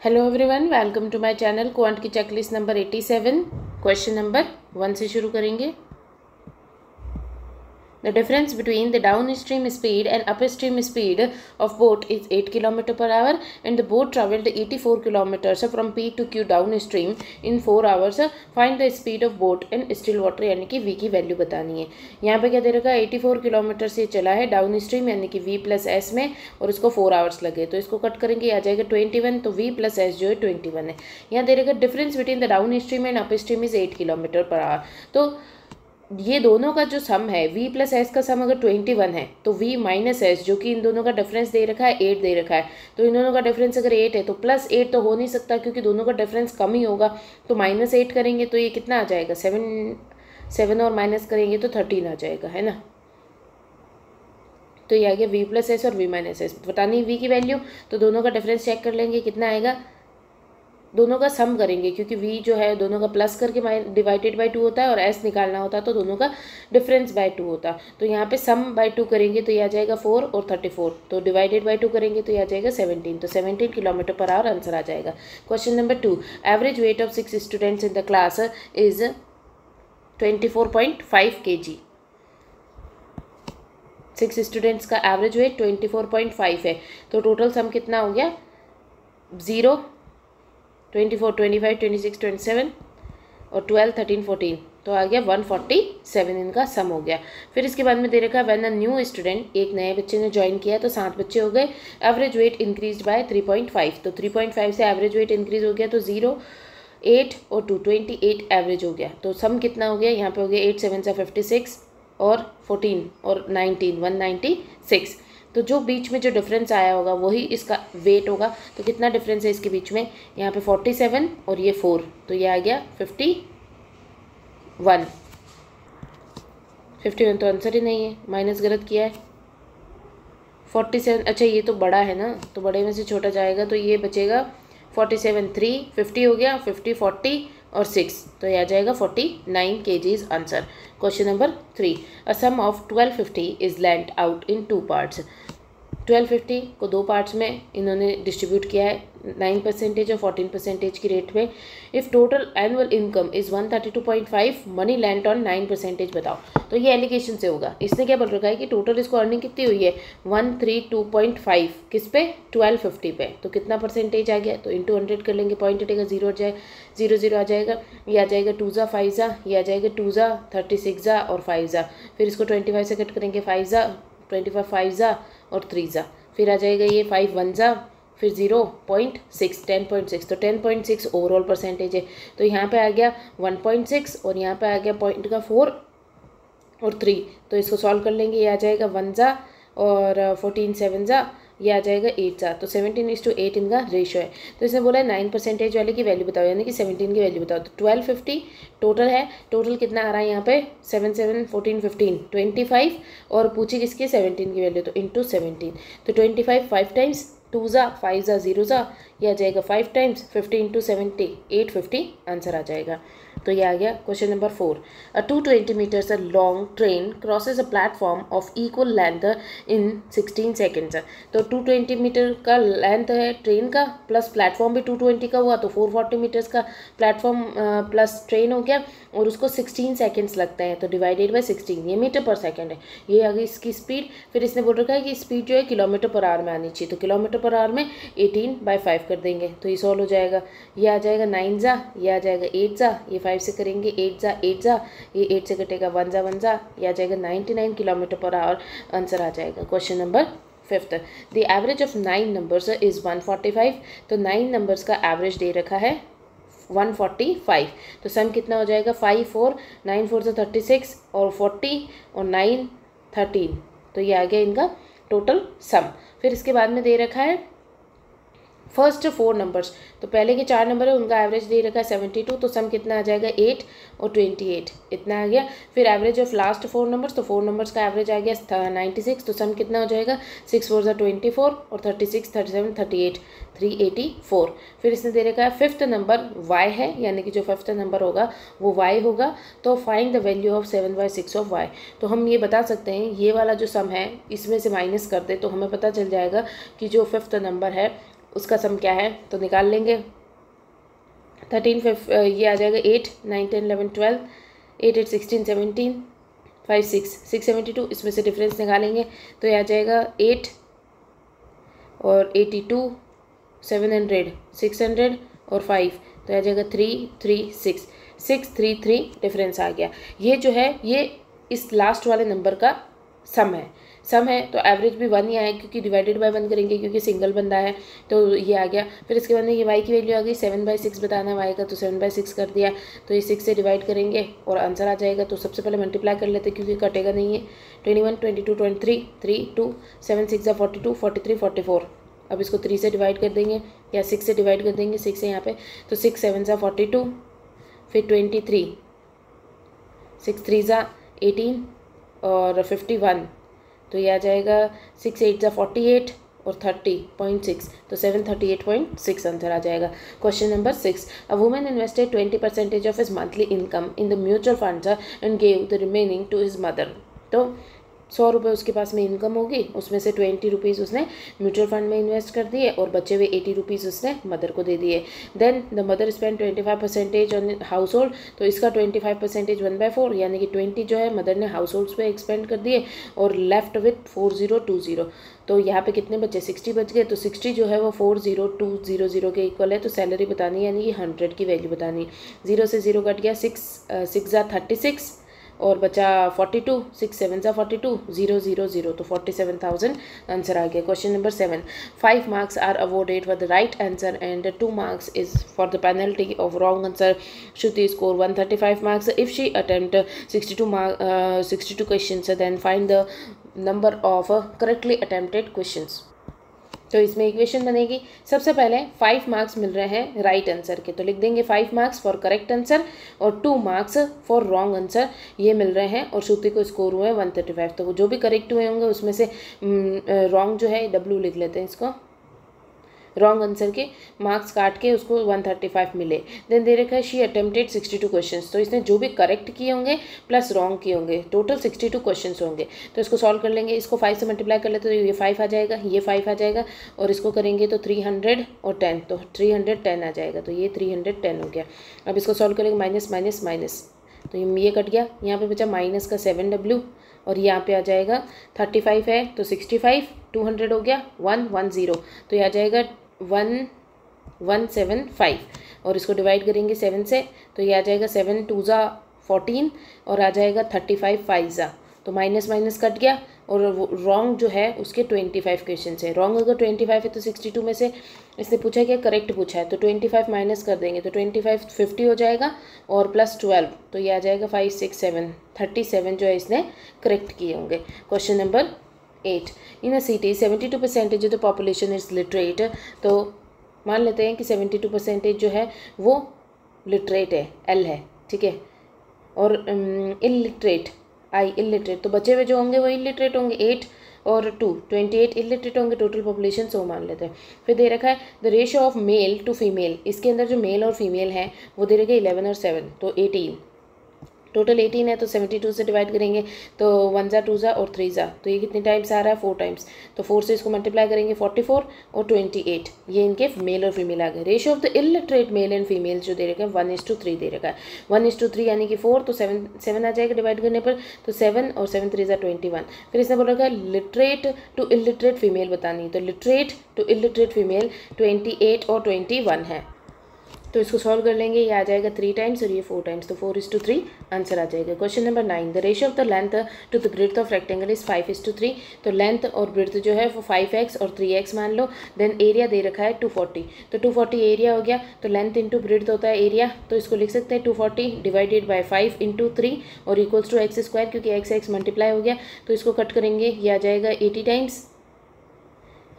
Hello everyone, welcome to my channel quant की checklist number 87। Question number 1 से शुरू करेंगे। The difference between the downstream speed and upstream speed of boat is 8 km per hour and the boat traveled 84 kilometers from P to Q downstream in 4 hours. Find the speed of boat and still water यानी कि V की value बतानी है। यहाँ पे क्या दे रखा है, 84 किलोमीटर से चला है डाउन स्ट्रीम यानी कि V प्लस एस में, और इसको 4 आवर्स लगे, तो इसको कट करेंगे आ जाएगा 21, तो V प्लस एस जो है 21 है। यहाँ दे रखा difference between the down stream and up stream is 8 kilometre per hour. तो ये दोनों का जो सम है v प्लस एस का सम अगर 21 है तो v माइनस एस जो कि इन दोनों का डिफरेंस दे रखा है 8 दे रखा है, तो इन दोनों का डिफरेंस अगर 8 है तो प्लस 8 तो हो नहीं सकता क्योंकि दोनों का डिफरेंस कम ही होगा, तो माइनस 8 करेंगे तो ये कितना आ जाएगा 7 और माइनस करेंगे तो 13 आ जाएगा, है ना। तो ये आ गया v प्लस एस और v माइनस एस। बतानी v की वैल्यू, तो दोनों का डिफरेंस चेक कर लेंगे कितना आएगा, दोनों का सम करेंगे क्योंकि v जो है दोनों का प्लस करके डिवाइडेड बाय 2 होता है और s निकालना होता है तो दोनों का डिफरेंस बाय 2 होता है। तो यहाँ पे सम बाय 2 करेंगे तो ये आ जाएगा 4 और 34, तो डिवाइडेड बाय 2 करेंगे तो ये आ जाएगा 17, तो 17 किलोमीटर पर आवर आंसर आ जाएगा। Question number 2, average weight of 6 students in the class is 24.5 kg। 6 students का एवरेज वेट 24.5 है, तो टोटल सम कितना हो गया 0, 24, 25, 26, 27 और 12, 13, 14, तो आ गया 147 इनका सम हो गया। फिर इसके बाद में दे रखा है व्हेन अ न्यू स्टूडेंट, एक नए बच्चे ने ज्वाइन किया तो 7 बच्चे हो गए, एवरेज वेट इंक्रीज बाय 3.5, तो 3.5 से एवरेज वेट इंक्रीज हो गया तो 0, 8 और 2, 28 एवरेज हो गया। तो सम कितना हो गया, यहाँ पे हो गया 8 7 56 और 14 और 19, 196। तो जो बीच में जो डिफरेंस आया होगा वही इसका वेट होगा, तो कितना डिफरेंस है इसके बीच में, यहाँ पे 47 और ये 4, तो ये आ गया 51। 51 तो आंसर ही नहीं है, माइनस गलत किया है। 47, अच्छा ये तो बड़ा है ना, तो बड़े में से छोटा जाएगा तो ये बचेगा 47, 3, 50 हो गया, 50, 40 और 6, तो यह आ जाएगा 49 kg answer. Question number 3, a sum of 1250 is lent out in 2 parts. 1250 को 2 पार्ट्स में इन्होंने डिस्ट्रीब्यूट किया है 9% और 14% की रेट में। If total annual income is 132.5, money land on 9% बताओ। तो ये एलिगेशन से होगा, इसने क्या बोल रखा है कि टोटल इसको अर्निंग कितनी हुई है 132.5, किस पे 1250 पे, तो कितना परसेंटेज आ गया, तो इंटू 100 कर लेंगे, पॉइंट हटेगा 0 हो जाए 0 आ जाएगा, ये आ जाएगा 2 ज़ा 5 ज़ा, ये आ जाएगा 2 ज़ा 36 ज़ा और 5 ज़ा, फिर इसको 25 से कट करेंगे 5 ज़ा 25, 5 ज़ा और 3 ज़ा, फिर आ जाएगा ये 5 1 ज़ा, फिर 0.6 10.6, तो 10.6 ओवरऑल परसेंटेज है। तो यहाँ पे आ गया 1.6 और यहाँ पे आ गया पॉइंट का 4 और 3, तो इसको सॉल्व कर लेंगे, ये आ जाएगा 1 ज़ा और 14 7 ज़ा, ये आ जाएगा 8 ज़ा, तो 17:8 इनका रेशो है। तो इसने बोला 9% वाले की वैल्यू बताओ, यानी कि 17 की वैल्यू बताओ। तो 1250 टोटल है, टोटल कितना आ रहा है यहाँ पे 7 7 14 15 25, और पूछी किसकी 17 की वैल्यू, तो इंटू 17, तो 25 5 टाइम्स, 2 ज़ा 5 ज़ा 0 ज़ा, ये आ जाएगा 5 टाइम्स 50 इंटू 70 850 आंसर आ जाएगा। तो ये आ गया question number 4, a 220 metres a long train crosses a platform of equal length in 16 seconds. तो 220 मीटर का लेंथ है ट्रेन का, प्लस प्लेटफॉर्म भी 220 का हुआ, तो 440 मीटर्स का प्लेटफॉर्म प्लस ट्रेन हो गया, और उसको 16 सेकेंड्स लगते हैं, तो डिवाइडेड बाय 16, ये मीटर पर सेकेंड है, ये आ गई इसकी स्पीड। फिर इसने बोल रखा है कि स्पीड जो है किलोमीटर पर आवर में आनी चाहिए, तो किलोमीटर पर आवर में 18/5 कर देंगे, तो ये सॉल्व हो जाएगा, ये आ जाएगा 9 ज़ा, ये आ जाएगा 8 ज़ा, ये 5 से करेंगे 8 ज़ा 8 ज़ा, ये 8 से कटेगा 1 ज़ा 1 ज़ा, ये आ जाएगा 99 किलोमीटर पर आवर आंसर आ जाएगा। Question number 5, the average of 9 numbers is 145। तो 9 नंबर्स का एवरेज दे रखा है 145, तो सम कितना हो जाएगा 5 4 9 4 से 36 और 40 और 9 13, तो ये आ गया इनका टोटल सम। फिर इसके बाद में दे रखा है फर्स्ट 4 नंबर्स, तो पहले के 4 नंबर है उनका एवरेज दे रखा है 72, तो सम कितना आ जाएगा 8 और 28, इतना आ गया। फिर एवरेज ऑफ लास्ट 4 नंबर्स, तो 4 नंबर्स का एवरेज आ गया 96, तो सम कितना हो जाएगा 6 4 24 और 36 37 38 384। फिर इसने दे रखा है 5th नंबर y है, यानी कि जो 5th नंबर होगा वो y होगा, तो find the value of 7/6 of y। तो हम ये बता सकते हैं ये वाला जो सम है इसमें से माइनस कर दे तो हमें पता चल जाएगा कि जो 5th नंबर है उसका सम क्या है तो निकाल लेंगे। 13 ये आ जाएगा 8 9 10 11 12 8 8 16 17 5 6 672, इसमें से डिफरेंस निकालेंगे तो ये आ जाएगा 8 और 82 700 600 और 5, तो आ जाएगा 336 633 डिफरेंस आ गया। ये जो है ये इस लास्ट वाले नंबर का सम है तो एवरेज भी 1 ही आया क्योंकि डिवाइडेड बाय 1 करेंगे क्योंकि सिंगल बंदा है तो ये आ गया। फिर इसके बाद में ये y की वैल्यू आ गई 7/6 बताना है y का, तो 7/6 कर दिया तो ये 6 से डिवाइड करेंगे और आंसर आ जाएगा। तो सबसे पहले मल्टीप्लाई कर लेते क्योंकि कटेगा नहीं है। 21 22 23 3 2 7 6 42 43 44। अब इसको 3 से डिवाइड कर देंगे या 6 से डिवाइड कर देंगे, 6 है यहाँ पे तो 6 7 42 फिर 23 6 3 18 और 51, तो ये आ जाएगा 6 8 48 और 30.6 तो 738.6 आंसर आ जाएगा। Question number 6, a woman invested 20% of his monthly income in the mutual fund and gave the remaining to his mother. तो 100 रुपये उसके पास में इनकम होगी, उसमें से 20 रुपीज़ उसने म्यूचुअल फंड में इन्वेस्ट कर दिए और बचे हुए 80 रुपीज़ उसने मदर को दे दिए। Then the mother spend 25% on household, तो इसका 25% 1/4 यानी कि 20 जो है मदर ने हाउस होल्ड्स पे एक्सपेंड कर दिए और लेफ्ट विथ 4020। तो यहाँ पे कितने बचे 60 बच गए, तो 60 जो है वो 40200 के इक्वल है। तो सैलरी बतानी है यानी कि 100 की वैल्यू बतानी। 0 से 0 कट गया, 6 36 और बचा 42 6 7 42 0 0 0 तो 47,000 आंसर आ गया। Question number 7, 5 marks are awarded for the right answer and 2 marks is for the penalty of wrong answer. Shruti score 135 marks if she attempt 62 questions, then find the number of correctly attempted questions. तो इसमें equation बनेगी। सबसे पहले 5 marks मिल रहे हैं right answer के, तो लिख देंगे 5 मार्क्स फॉर करेक्ट आंसर और 2 मार्क्स फॉर रॉन्ग आंसर, ये मिल रहे हैं। और श्रुति को स्कोर हुए 135, तो वो जो भी करेक्ट हुए होंगे उसमें से रॉन्ग जो है W लिख लेते हैं इसको, रॉन्ग आंसर के मार्क्स काट के उसको 135 मिले। देन दे रखा है शी अटेम्प्टेड 62 क्वेश्चंस, तो इसने जो भी करेक्ट किए होंगे प्लस रॉन्ग किए होंगे, टोटल 62 क्वेश्चंस होंगे। तो इसको सॉल्व कर लेंगे, इसको 5 से मल्टीप्लाई कर लेते तो ये 5 आ जाएगा, ये 5 आ जाएगा और इसको करेंगे तो 310, तो 310 आ जाएगा, तो ये 310 हो गया। अब इसको सॉल्व करेंगे माइनस माइनस माइनस, तो ये कट गया, यहाँ पे बचा माइनस का 7W और यहाँ पे आ जाएगा 35 है तो 65 200 हो गया 110, तो ये आ जाएगा 1175 और इसको डिवाइड करेंगे 7 से, तो ये आ जाएगा 7 2 14 और आ जाएगा 35 5 तो माइनस माइनस कट गया। और रॉन्ग जो है उसके 25 क्वेश्चन है। रॉन्ग अगर 25 है तो 62 में से इसने पूछा है क्या, करेक्ट पूछा है, तो 25 माइनस कर देंगे तो 25 50 हो जाएगा और प्लस 12, तो ये आ जाएगा 5 6 7 37 जो है इसने करेक्ट किए होंगे। Question number 8, in a city 72% of the population is literate. तो मान लेते हैं कि 72% जो है वो लिटरेट है, L है, ठीक है, और इलिटरेट इलिटरेट, तो बचे हुए जो होंगे वो इलिटरेट होंगे, 8 और 2 28 इलिटरेट होंगे, टोटल पॉपुलेशन 100 मान लेते हैं। फिर दे रखा है the ratio of male to female, इसके अंदर जो मेल और फीमेल है वो दे रखा है 11 और 7 तो 18, टोटल 18 है तो 72 से डिवाइड करेंगे तो 1 2 और 3 तो ये कितने टाइम्स आ रहा है 4 टाइम्स, तो 4 से इसको मल्टीप्लाई करेंगे 44 और 28, ये इनके मेल और फीमेल आ गए। Ratio of the illiterate male and female जो दे रखा है 1:3 दे रखा है, 1:3 यानी कि 4 तो 7 आ जाएगा डिवाइड करने पर, तो 7 और 7 3 21। फिर इसने बोल रखा है लिटरेट टू इलिटरेट फीमेल बतानी, तो लिटरेट टू इलिटरेट फीमेल 28 और 21 है, तो इसको सॉल्व कर लेंगे, ये आ जाएगा 3 टाइम्स और ये 4 टाइम्स, तो 4:3 आंसर आ जाएगा। Question number 9, the ratio of the length to the breadth of rectangle is 5:3, तो लेंथ और ब्रेड्थ जो है वो 5x और 3x मान लो। देन एरिया दे रखा है 240, तो 240 एरिया हो गया, तो लेंथ इंटू ब्रेड्थ होता है एरिया, तो इसको लिख सकते हैं 240 डिवाइडेड बाय 5 × 3 और इक्वल्स टू x² क्योंकि x मल्टीप्लाई हो गया, तो इसको कट करेंगे, ये आ जाएगा 80 टाइम्स,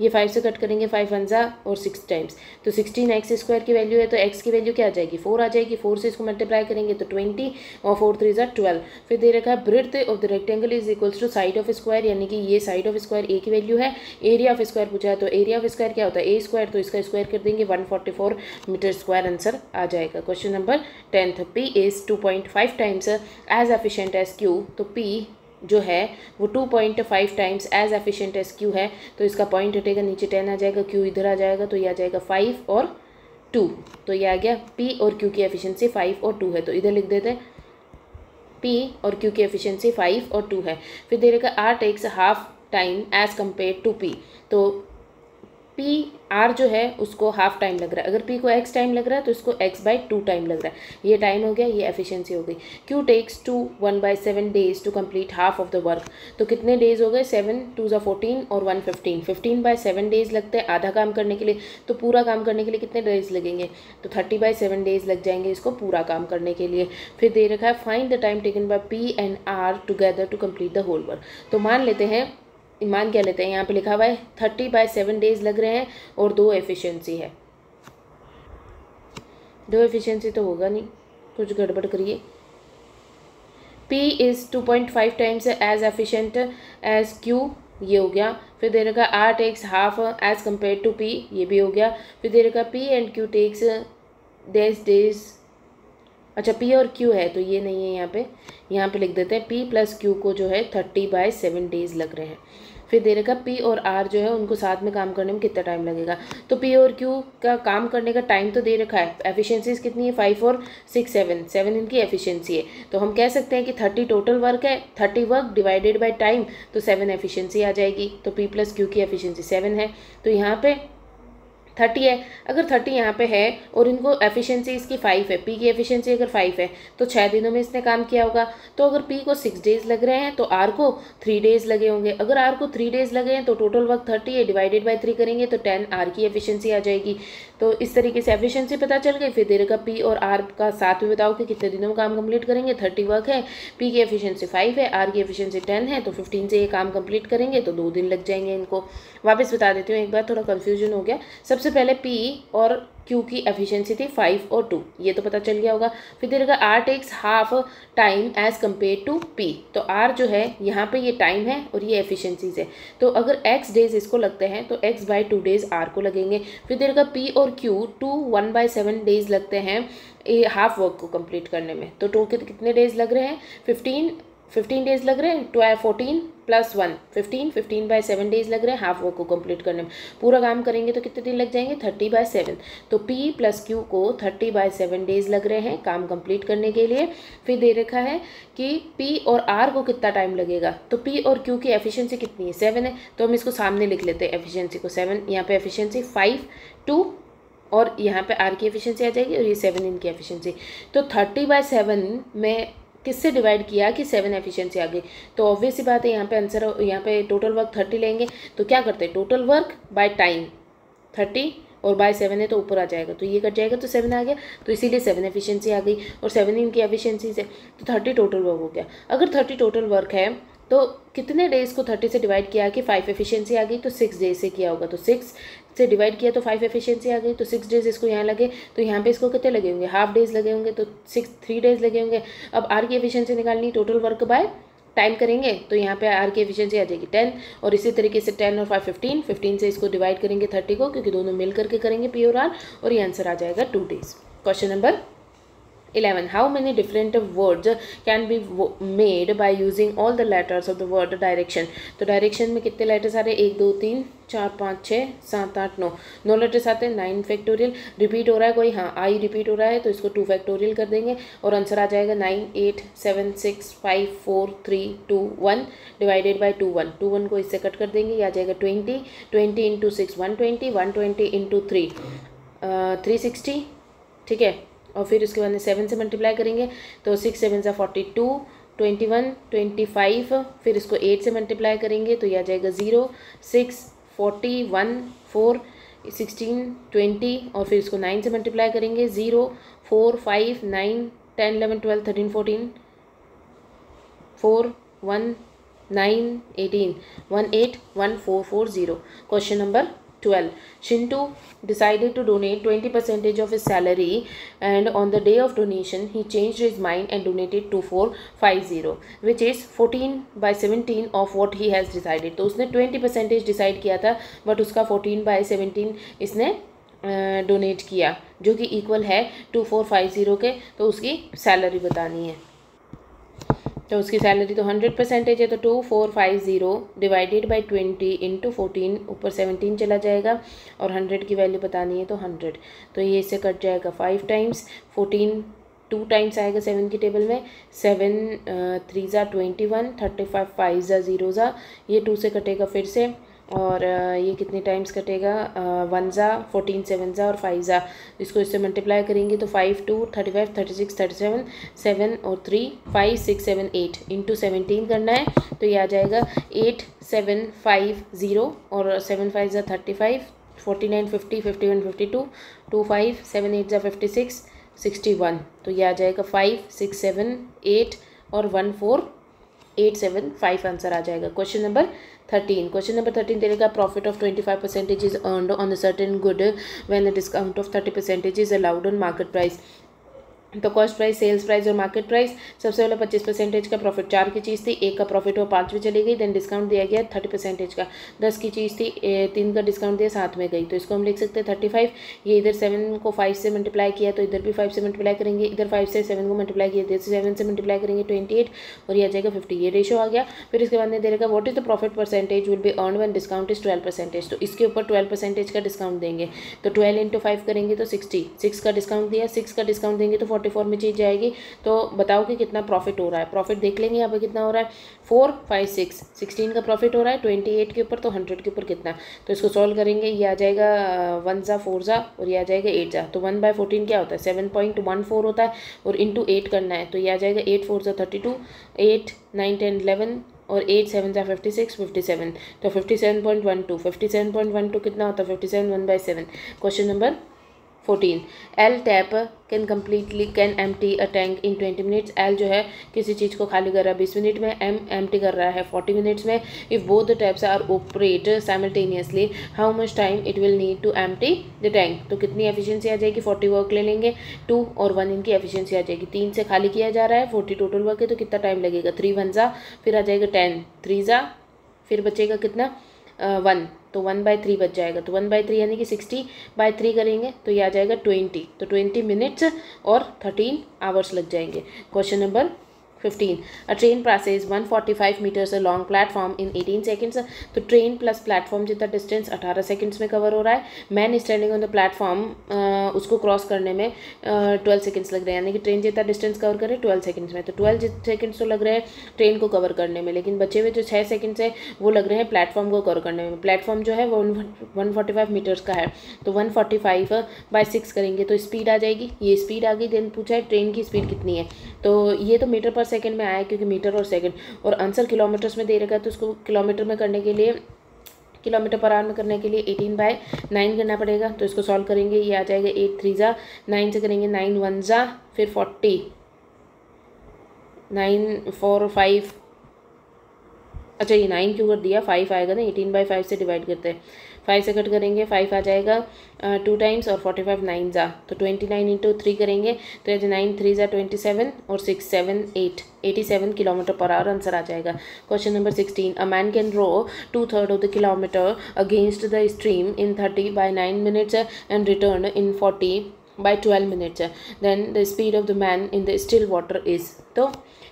ये 5 से कट करेंगे 5 1 और 6 टाइम्स, तो 16x² की वैल्यू है, तो x की वैल्यू क्या आ जाएगी 4 आ जाएगी, 4 से इसको मल्टीप्लाई करेंगे तो 20 और 4 3 12। फिर दे रखा है breadth of the rectangle is equals to side of square, यानी कि ये साइड ऑफ स्क्वायर a की वैल्यू है, एरिया ऑफ स्क्वायर पूछा है, तो एरिया ऑफ स्क्वायर क्या होता है a², तो इसका स्क्वायर कर देंगे 144 मीटर स्क्वायर आंसर आ जाएगा। Question number 10, P is 2.5 times as efficient as Q, तो P जो है वो 2.5 times as efficient as Q है, तो इसका पॉइंट हटेगा, नीचे 10 आ जाएगा, क्यू इधर आ जाएगा, तो ये आ जाएगा 5 और 2। तो ये आ गया पी और क्यू की एफिशिएंसी 5 और 2 है, तो इधर लिख देते हैं पी और क्यू की एफिशिएंसी 5 और 2 है। फिर दे रहेगा R takes half time as compare to P, तो पी आर जो है उसको हाफ टाइम लग रहा है, अगर पी को एक्स टाइम लग रहा है तो इसको x/2 टाइम लग रहा है। ये टाइम हो गया, ये एफिशिएंसी हो गई। Q takes 1/7 days to complete half of the work, तो कितने डेज हो गए, 7 2 = 14 और 1 15, 15/7 डेज लगते हैं आधा काम करने के लिए। तो पूरा काम करने के लिए कितने डेज लगेंगे, तो 30/7 डेज लग जाएंगे इसको पूरा काम करने के लिए। फिर दे रखा है find the time taken by P and R together to complete the whole work. तो मान लेते हैं, मान क्या लेते हैं, यहाँ पे लिखा हुआ है 30/7 डेज लग रहे हैं और 2 एफिशिएंसी है। 2 एफिशिएंसी तो होगा नहीं, कुछ गड़बड़ करिए। P is 2.5 times as efficient as Q, ये हो गया। फिर दे रखा R takes half as compare to P, ये भी हो गया। फिर दे रखा P and Q takes days, अच्छा P और Q है तो ये नहीं है, यहाँ पे लिख देते हैं P + Q को जो है 30/7 डेज लग रहे हैं। फिर दे रखा P और R जो है उनको साथ में काम करने में कितना टाइम लगेगा, तो P और Q का काम करने का टाइम तो दे रखा है, एफिशिएंसीज कितनी है 5 और 6 7 इनकी एफिशिएंसी है। तो हम कह सकते हैं कि 30 टोटल वर्क है, 30 वर्क डिवाइडेड बाय टाइम, तो 7 एफिशिएंसी आ जाएगी। तो P + Q की एफिशिएंसी 7 है, तो यहाँ पे 30 है। अगर 30 यहाँ पे है और इनको एफिशिएंसी इसकी 5 है, P की एफिशिएंसी अगर 5 है तो 6 दिनों में इसने काम किया होगा। तो अगर P को 6 डेज लग रहे हैं तो R को 3 डेज लगे होंगे। अगर R को 3 डेज लगे हैं तो टोटल वर्क 30 है, डिवाइडेड बाय 3 करेंगे तो 10 R की एफिशिएंसी आ जाएगी। तो इस तरीके से एफिशिएंसी पता चल गई। फिर दे रखा P और R का साथ में बताओ कि कितने दिनों में काम कंप्लीट करेंगे। 30 वर्क है, P की एफिशिएंसी 5 है, R की एफिशिएंसी 10 है, तो 15 से ये काम कंप्लीट करेंगे तो 2 दिन लग जाएंगे इनको। वापस बता देती हूँ एक बार, थोड़ा कन्फ्यूजन हो गया। सबसे पहले P और Q की एफिशिएंसी थी 5 और 2, ये तो पता चल गया होगा। फिर दे रखा R takes half time as compare to P, तो R जो है यहाँ पे ये टाइम है और ये एफिशिएंसीज है। तो अगर x डेज इसको लगते हैं तो x/2 डेज R को लगेंगे। फिर दे रखा P और Q 1/7 डेज लगते हैं हाफ वर्क को कंप्लीट करने में। तो टोटल कितने डेज लग रहे हैं, 15 डेज लग रहे हैं, 14 + 1 15/7 डेज लग रहे हैं हाफ वर्क को कंप्लीट करने में। पूरा काम करेंगे तो कितने दिन लग जाएंगे, 30/7। तो P + Q को 30/7 डेज लग रहे हैं काम कंप्लीट करने के लिए। फिर दे रखा है कि P और R को कितना टाइम लगेगा, तो P और Q की एफिशिएंसी कितनी है, 7 है, तो हम इसको सामने लिख लेते हैं एफिशिएंसी को 7। यहाँ पे एफिशिएंसी 5 2 और यहाँ पे R की एफिशिएंसी आ जाएगी और ये 7 इनकी एफिशिएंसी। तो 30/7 में किससे डिवाइड किया कि 7 एफिशिएंसी आ गई, तो ऑब्वियस सी बात है यहाँ पे आंसर, यहाँ पे टोटल वर्क 30 लेंगे तो क्या करते हैं, टोटल वर्क बाय टाइम 30 और बाय 7 है तो ऊपर आ जाएगा, तो ये कट जाएगा तो 7 आ गया, तो इसीलिए 7 एफिशिएंसी आ गई और 7 इनकी एफिशिएंसीज है, तो 30 टोटल वर्क हो गया। अगर 30 टोटल वर्क है तो कितने डेज को 30 से डिवाइड किया कि 5 एफिशिएंसी आ गई, तो 6 डेज से किया होगा, तो 6 से डिवाइड किया तो 5 एफिशिएंसी आ गई, तो 6 डेज इसको यहाँ लगे, तो यहाँ पे इसको कितने लगे होंगे, हाफ डेज लगे होंगे, तो 3 डेज लगे होंगे। अब R की एफिशिएंसी निकालनी, टोटल वर्क बाय टाइम करेंगे तो यहाँ पे R की एफिशिएंसी आ जाएगी 10, और इसी तरीके से 10 और 5 15 से इसको डिवाइड करेंगे 30 को, क्योंकि दोनों मिल करके करेंगे P और R, और ये आंसर आ जाएगा 2 days. Question number 11. How many different words can be made by using all the letters of the word direction? तो डायरेक्शन में कितने लेटर्स आ रहे हैं, 1 2 3 4 5 6 7 8 9, 9 लेटर्स आते हैं, 9 फैक्टोरियल। रिपीट हो रहा है कोई, हाँ आई रिपीट हो रहा है तो इसको 2 फैक्टोरियल कर देंगे और आंसर आ जाएगा 9 8 7 6 5 4 3 2 1 डिवाइडेड बाई 2 1, 2 1 को इससे कट कर देंगे, ये आ जाएगा 20, 20 इंटू 6 120, 120 इंटू 3 360, ठीक है। और फिर उसके बाद में 7 से मल्टीप्लाई करेंगे तो 6 7 = 42, 21 25, फिर इसको 8 से मल्टीप्लाई करेंगे तो यह आ जाएगा 0 6 40 1 4 16 20, और फिर इसको 9 से मल्टीप्लाई करेंगे 0 4 5 9 10 11 12 13 14 4 1 9 18 18 1440। Question number 12. Shintu decided to donate 20% of his salary, and on the day of donation he changed his mind and donated 2450, which is 14/17 of what he has decided. तो उसने 20% डिसाइड किया था बट उसका 14/17 इसने donate किया, जो कि equal है 2450 के। तो उसकी सैलरी बतानी है। तो उसकी सैलरी तो 100% है, तो 2450 डिवाइडेड बाई 20 इंटू 14, ऊपर 17 चला जाएगा और 100 की वैल्यू बतानी है तो 100, तो ये इससे कट जाएगा 5 टाइम्स, 14 2 टाइम्स आएगा 7 की टेबल में, 7 3 ज़ा 21, 35 5 ज़ा 0 ज़ा, ये 2 से कटेगा फिर से, और ये कितने टाइम्स कटेगा 1 ज़ा 14 7 ज़ा और 5 ज़ा, इसको इससे मल्टीप्लाई करेंगे तो 5 2 35 36 37, 7 और 3 5 6 7 8 इंटू 17 करना है, तो ये आ जाएगा 8750 और 7 5 ज़ा 35, 49 50 51 52, 25 7 8 ज़ा 56 61, तो ये आ जाएगा 5 6 7 8 और 1 4 8 7 5 आंसर आ जाएगा। क्वेश्चन नंबर 13 देगा profit of 25% is earned on a certain good when a discount of 30% is allowed on market price. तो कॉस्ट प्राइस, सेल्स प्राइस और मार्केट प्राइस, सबसे पहले 25% का प्रॉफिट 4 की चीज़ थी, 1 का प्रॉफिट वो 5 में चली गई, देन डिस्काउंट दिया गया 30% का, 10 की चीज़ थी, 3 का डिस्काउंट दिया 7 में गई, तो इसको हम लिख सकते हैं 35। ये इधर 7 को 5 से मल्टीप्लाई किया तो इधर भी 5 से मल्टीप्लाई करेंगे, इधर 5 से 7 को मल्टीप्लाई किया, इधर से 7 से मल्टीप्लाई करेंगे 28 और ये आ जाएगा 50, ये रेशो आ गया। फिर इसके बाद में दे रहेगा what is the profit percentage will be earn when discount is 12%, तो इसके ऊपर 12% का डिस्काउंट देंगे, तो 12 इंटू 5 करेंगे तो 60, 6 का डिस्काउंट दिया, 6 का डिस्काउंट देंगे तो 44 में चीज़ जाएगी। तो बताओ कि कितना प्रॉफिट हो रहा है, प्रॉफिट देख लेंगे यहाँ पे कितना हो रहा है, 4 5 6 16 का प्रॉफिट हो रहा है, 28 के ऊपर तो 100 के ऊपर कितना, तो इसको सॉल्व करेंगे, ये आ जाएगा 1 ज़ा 4 ज़ा और ये आ जाएगा 8 ज़ा, तो 1/14 क्या होता है 7.14 होता है और इंटू 8 करना है, तो ये आ जाएगा 8 4 ज़ा 32, 8 9 10 11 और 8 7 ज़ा 56 57, तो 57.12 कितना होता है 57 1/7। Question number 14 L tap can empty a tank in 20 minutes. L जो है किसी चीज़ को खाली कर रहा है 20 मिनट में, एम एम्प्टी कर रहा है 40 मिनट्स में। If both the taps are operate simultaneously how much time it will need to empty the tank. तो कितनी एफिशिएंसी आ जाएगी, 40 वर्क ले लेंगे, 2 और 1 इनकी एफिशिएंसी आ जाएगी, 3 से खाली किया जा रहा है, 40 टोटल वर्क है, तो कितना टाइम लगेगा 3 1 ज़ा, फिर आ जाएगा 10 3 ज़ा, फिर बचेगा कितना 1, तो 1/3 बच जाएगा, तो 1/3 यानी कि 60/3 करेंगे तो ये आ जाएगा 20, तो 20 मिनट्स और 13 आवर्स लग जाएंगे। Question number 15 a train passes 145 metres a long platform in 18 seconds. तो ट्रेन प्लस प्लेटफॉर्म जितना डिस्टेंस 18 सेकेंड्स में कवर हो रहा है। Man standing on the platform, उसको क्रॉस करने में 12 सेकेंड्स लग रहे हैं, यानी कि ट्रेन जितना डिस्टेंस कवर करे 12 सेकेंड्स में, तो 12 सेकेंड्स तो लग रहे हैं ट्रेन को कवर करने में, लेकिन बचे हुए जो 6 सेकेंड्स है वो लग रहे हैं प्लेटफॉर्म को कवर करने में। प्लेटफॉर्म जो है वो 145 मीटर्स का है, तो 145/6 करेंगे तो स्पीड आ जाएगी, ये स्पीड आ गई। देन पूछा है ट्रेन की स्पीड कितनी है, तो ये तो मीटर पर सेकंड में आया क्योंकि मीटर और सेकंड, और आंसर किलोमीटर्स में दे रखा है, तो उसको किलोमीटर में करने के लिए, किलोमीटर पर आवर में करने के लिए 18/9 करना पड़ेगा, तो इसको सॉल्व करेंगे, ये आ जाएगा 8 3 ज़ा, 9 से करेंगे 9 1 ज़ा, फिर 40, 9 4 5, अच्छा ये 9 क्यों कर दिया, 5 आएगा ना, 18/5 से डिवाइड करते हैं, 5 से कट करेंगे 5 आ जाएगा 2 टाइम्स और 45 9 ज़ा, तो 29 इंटू 3 करेंगे तो ये 9 3 ज़ा 27 और 6 7 8 87 किलोमीटर पर आवर आंसर आ जाएगा। Question number 16 a man can row 2/3 of the kilometre against the stream in 30/9 minutes and return in 40/12 minutes, then the speed of the man in the still water is. तो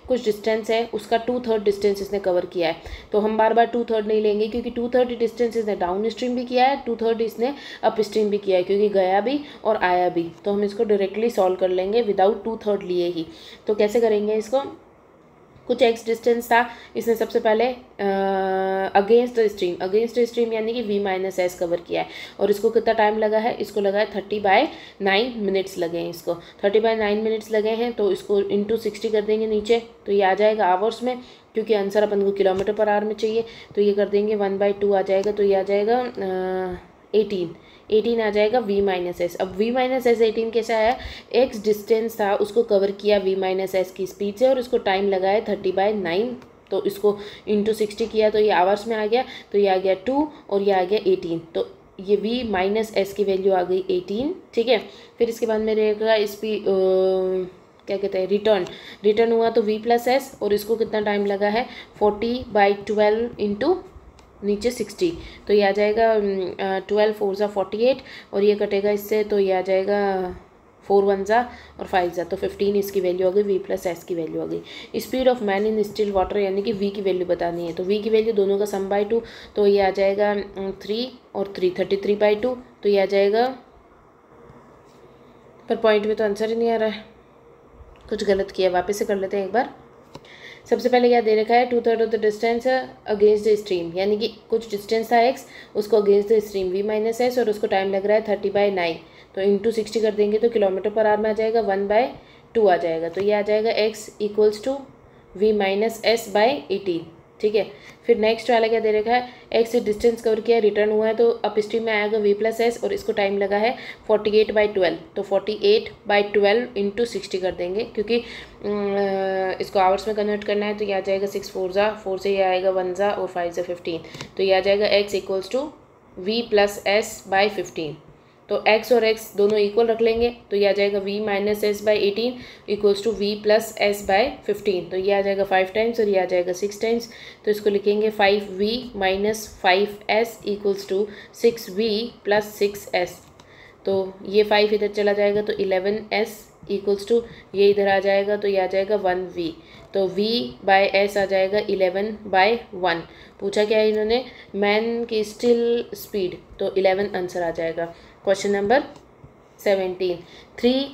कुछ distance है, उसका 2/3 distance इसने cover किया है, तो हम बार बार 2/3 नहीं लेंगे क्योंकि 2/3 डिस्टेंस इसने डाउन स्ट्रीम भी किया है, 2/3 इसने अप स्ट्रीम भी किया है, क्योंकि गया भी और आया भी, तो हम इसको डायरेक्टली सॉल्व कर लेंगे विदाउट 2/3 लिए ही। तो कैसे करेंगे इसको, कुछ एक्स डिस्टेंस था, इसने सबसे पहले अगेंस्ट द स्ट्रीम यानी कि v-s कवर किया है, और इसको कितना टाइम लगा है, इसको लगा है 30/9 मिनट्स लगे हैं, इसको 30/9 मिनट्स लगे हैं, तो इसको इंटू 60 कर देंगे नीचे, तो ये आ जाएगा आवर्स में, क्योंकि आंसर अपन को किलोमीटर पर आवर में चाहिए, तो ये कर देंगे 1/2 आ जाएगा, तो ये आ जाएगा 18 आ जाएगा v-s। अब v-s 18 कैसा है, एक्स डिस्टेंस था उसको कवर किया v-s की स्पीड से और उसको टाइम लगाया 30/9, तो इसको इंटू 60 किया तो ये आवर्स में आ गया, तो ये आ गया 2 और ये आ गया 18, तो ये v-s की वैल्यू आ गई 18, ठीक है। फिर इसके बाद में रहेगा इस क्या कहते हैं, रिटर्न हुआ तो v+s, और इसको कितना टाइम लगा है 40/12 इंटू नीचे 60, तो ये आ जाएगा 12 4 ज़ा 48 और ये कटेगा इससे, तो ये आ जाएगा 4 1 जा और 5 जा, तो 15 इसकी वैल्यू आ गई, v प्लस एस की वैल्यू आ गई। Speed of man in still water यानी कि v की वैल्यू बतानी है, तो v की वैल्यू दोनों का सम बाई 2, तो ये आ जाएगा 3 और 3 33/2, तो ये आ जाएगा, पर पॉइंट में तो आंसर ही नहीं आ रहा है, कुछ गलत किया, वापस से कर लेते हैं एक बार। सबसे पहले क्या दे रखा है, 2/3 of the distance against the stream, यानी कि कुछ डिस्टेंस था x, उसको against the stream v minus S, और उसको टाइम लग रहा है 30/9, तो इंटू 60 कर देंगे तो किलोमीटर पर आवर में आ जाएगा, 1/2 आ जाएगा, तो ये आ जाएगा x equals to v minus S by 18। ठीक है, फिर नेक्स्ट वाला क्या दे रखा है, x से डिस्टेंस कवर किया, रिटर्न हुआ है, तो अप स्ट्रीम में आएगा v प्लस एस, और इसको टाइम लगा है 48/12, तो 48/12 इंटू 60 कर देंगे, क्योंकि इसको आवर्स में कन्वर्ट करना है, तो ये आ जाएगा 6 4 जा, 4 से ये आएगा 1 जा और 5 जा 15, तो ये आ जाएगा x equals to v plus S by 15, तो x और x दोनों इक्वल रख लेंगे, तो ये आ जाएगा v minus S by 18 equals to v plus S by 15, तो ये आ जाएगा 5 टाइम्स और ये आ जाएगा 6 टाइम्स, तो इसको लिखेंगे 5v minus 5s equals to 6v plus 6s, तो ये 5 इधर चला जाएगा, तो 11s इक्वल्स टू ये इधर आ जाएगा, तो ये आ जाएगा 1v, तो v बाय s आ जाएगा 11/1। पूछा क्या है इन्होंने, मैन की स्टिल स्पीड, तो 11 आंसर आ जाएगा। Question number 17, 3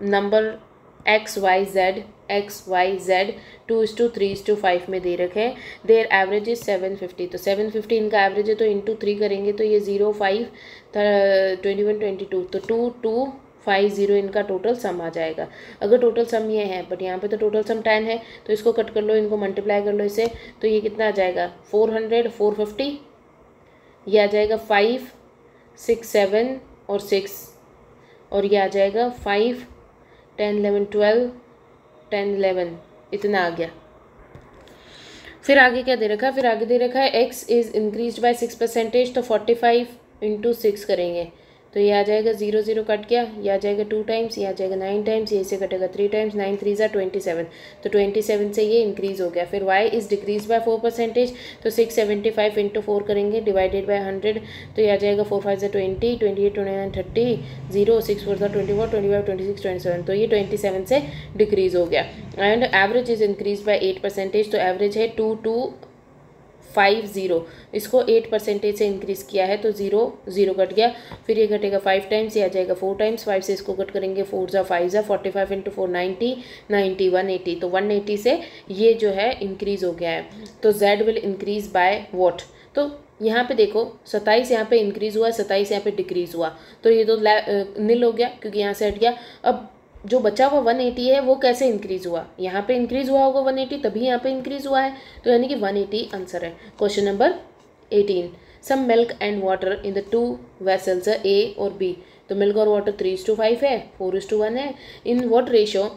number X Y Z 2:3:5 में दे रखे हैं, देयर एवरेज इज 750, तो 750 इनका एवरेज है, तो इंटू 3 करेंगे तो ये 0 5 21 22, तो 2 2 5 0 इनका टोटल सम आ जाएगा। अगर टोटल सम ये है, बट यहाँ पे तो टोटल सम 10 है, तो इसको कट कर लो, इनको मल्टीप्लाई कर लो इससे, तो ये कितना आ जाएगा 400 450, ये आ जाएगा 5 6 7 और 6, और ये आ जाएगा 5 10 11 12 10 11, इतना आ गया। फिर आगे क्या दे रखा है, फिर आगे दे रखा है x इज़ इंक्रीज बाय 6%, तो 45 इंटू 6 करेंगे, तो ये आ जाएगा 0 0 कट गया, ये आ जाएगा 2 टाइम्स, ये आ जाएगा 9 टाइम्स, ये से कटेगा 3 टाइम्स, 9 3 जा 27, तो 27 से ये इंक्रीज हो गया। फिर y इज़ डिक्रीज बाय 4%, तो 675 इंटू 4 करेंगे डिवाइडेड बाय 100, तो ये आ जाएगा 4 5 जा 20 28 29 30 0 6 4 जा 24 25 26 27, तो ये 27 से डिक्रीज हो गया। And average is increase by 8%, तो एवरेज है 2250, इसको 8% से इंक्रीज़ किया है, तो 0 0 कट गया, फिर ये घटेगा 5 टाइम्स, ये आ जाएगा 4 टाइम्स, 5 से इसको कट करेंगे 4 जा 5 जा 45 इंटू 4 90 90 180, तो 180 से ये जो है इंक्रीज़ हो गया है। तो z will increase by what, तो यहाँ पे देखो 27 यहाँ पे इंक्रीज़ हुआ, 27 यहाँ पे डिक्रीज़ हुआ, तो ये तो नील हो गया क्योंकि यहाँ से हट गया। अब जो बचा हुआ 180 है वो कैसे इंक्रीज़ हुआ, यहाँ पे इंक्रीज़ हुआ होगा 180, तभी यहाँ पे इंक्रीज़ हुआ है, तो यानी कि 180 आंसर है। Question number 18, some milk and water in the 2 vessels A और B, तो मिल्क और वाटर 3:5 है, 4:1 है, in what ratio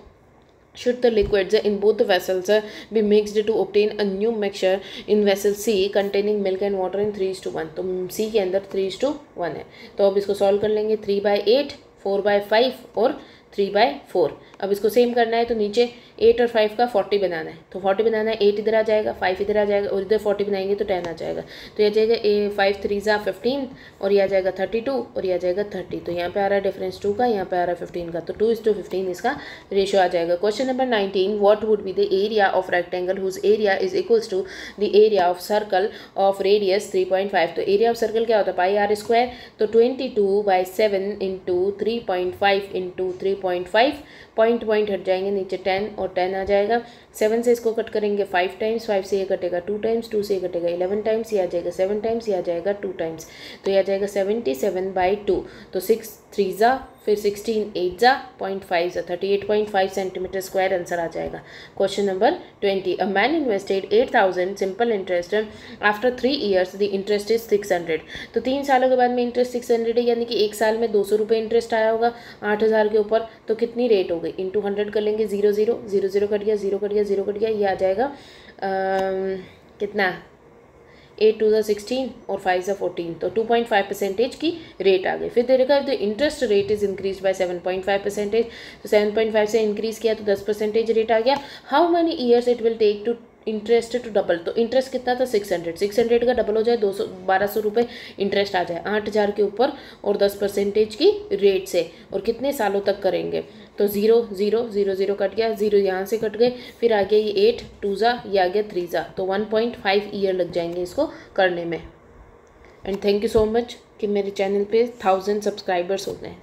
should the liquids in both the vessels be mixed to obtain a new mixture in vessel C containing milk and water in 3:1, तो C के अंदर 3:1 है, तो अब इसको सॉल्व कर लेंगे, 3/8 4/5 और 3/4। अब इसको सेम करना है, तो नीचे 8 और 5 का 40 बनाना है, तो 40 बनाना है, 8 इधर आ जाएगा, 5 इधर आ जाएगा, और इधर 40 बनाएंगे तो 10 आ जाएगा, तो ये आ जाएगा 5 3 जा 15, और ये आ जाएगा 32, और ये आ जाएगा 30, तो यहाँ पे आ रहा है डिफरेंस 2 का, यहाँ पे आ रहा है 15 का, तो 2:15 इसका रेशियो आ जाएगा। Question number 19, what would be the area of rectangle whose area is equals to the area of circle of radius 3.5, तो एरिया ऑफ सर्कल क्या होता है πr², तो 22/7 इंटू 3.5 इंटू 3.5, पॉइंट हट जाएंगे नीचे 10 और 10 आ जाएगा, 7 से इसको कट करेंगे 5 टाइम्स, 5 से ये कटेगा 2 टाइम्स, 2 से ये कटेगा 11 टाइम्स, ये आ जाएगा 7 टाइम्स, ये आ जाएगा 2 टाइम्स, तो ये आ जाएगा 77/2, तो 6 3 जा फिर 16 8 जा 0.5 जा 38.5 सेंटीमीटर स्क्वायर आंसर आ जाएगा। Question number 20, a man invested 8,000 simple interest after 3 years the interest is 600, तो 3 सालों के बाद में इंटरेस्ट 600 है, यानी कि 1 साल में 200 रुपये इंटरेस्ट आया होगा 8,000 के ऊपर, तो कितनी रेट हो गई, इंटू 100 कर लेंगे, 0 0 0 0 कट गया, 0 कट गया, 0 कट गया, ये आ जाएगा कितना 8 2 16 और 5 14, तो 2.5% की रेट आ गई। फिर दे रखा है the interest rate is increase by 7.5%, तो 7.5 से इंक्रीज किया तो 10% रेट आ गया। How many years it will take to interest to double, तो इंटरेस्ट कितना था 600, 600 का डबल हो जाए 200 1200 रुपये इंटरेस्ट आ जाए 8000 के ऊपर और 10% की रेट से, और कितने सालों तक करेंगे। तो 0 0 0 0 कट गया, 0 यहाँ से कट गए, फिर आ गया ये 8 2 जा, ये आ गया 3 जा, तो 1.5 ईयर लग जाएंगे इसको करने में। And thank you so much कि मेरे चैनल पे 1000 सब्सक्राइबर्स हो गए।